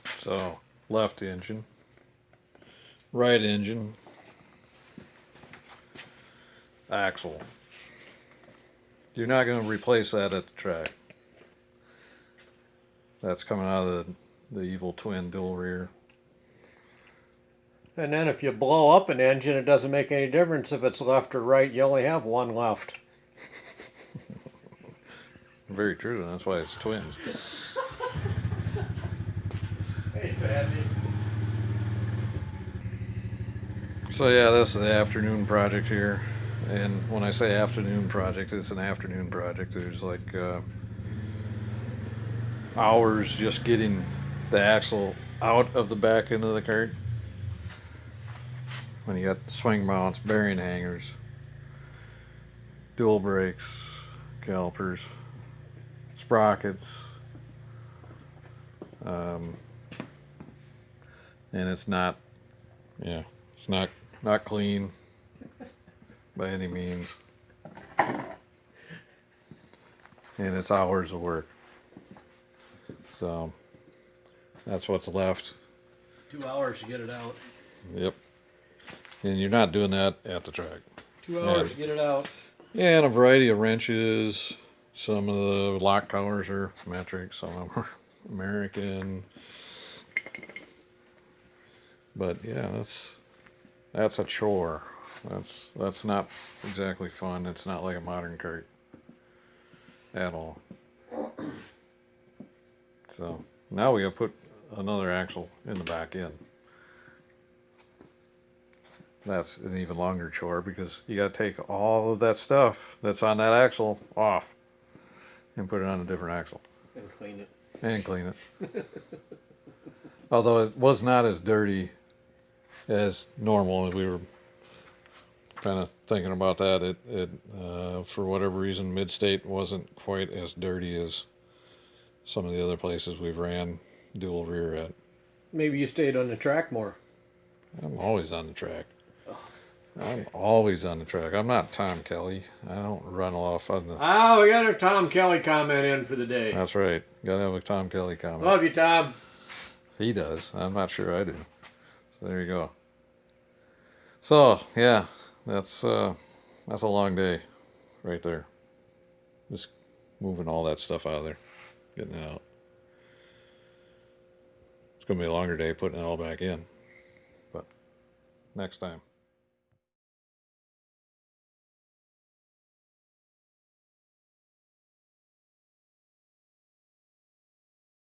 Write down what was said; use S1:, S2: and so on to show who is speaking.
S1: So, left engine, right engine, axle. You're not going to replace that at the track. That's coming out of the evil twin dual rear.
S2: And then if you blow up an engine, it doesn't make any difference if it's left or right. You only have one left.
S1: Very true. That's why it's twins.
S2: Hey, Sandy.
S1: So yeah, this is the afternoon project here. And when I say afternoon project, it's an afternoon project. There's like hours just getting the axle out of the back end of the kart. When you got swing mounts, bearing hangers, dual brakes, calipers, sprockets, and it's not, yeah, it's not clean by any means, and it's hours of work. So that's what's left.
S2: 2 hours to get it out.
S1: Yep. And you're not doing that at the track.
S2: 2 hours to get it out.
S1: Yeah, and a variety of wrenches. Some of the lock collars are metric, some of them are American. But yeah, that's a chore. That's not exactly fun. It's not like a modern kart at all. So now we gotta put another axle in the back end. That's an even longer chore because you got to take all of that stuff that's on that axle off and put it on a different axle.
S2: And clean it.
S1: And clean it. Although it was not as dirty as normal. We were kind of thinking about that. It for whatever reason, Mid-State wasn't quite as dirty as some of the other places we've ran dual rear at.
S2: Maybe you stayed on the track more.
S1: I'm always on the track. I'm always on the track. I'm not Tom Kelly. I don't run off on the...
S2: Oh, we got our Tom Kelly comment in for the day.
S1: That's right. Gotta have a Tom Kelly comment.
S2: Love you, Tom.
S1: He does. I'm not sure I do. So there you go. So, yeah. That's a long day right there. Just moving all that stuff out of there. Getting it out. It's going to be a longer day putting it all back in. But next time.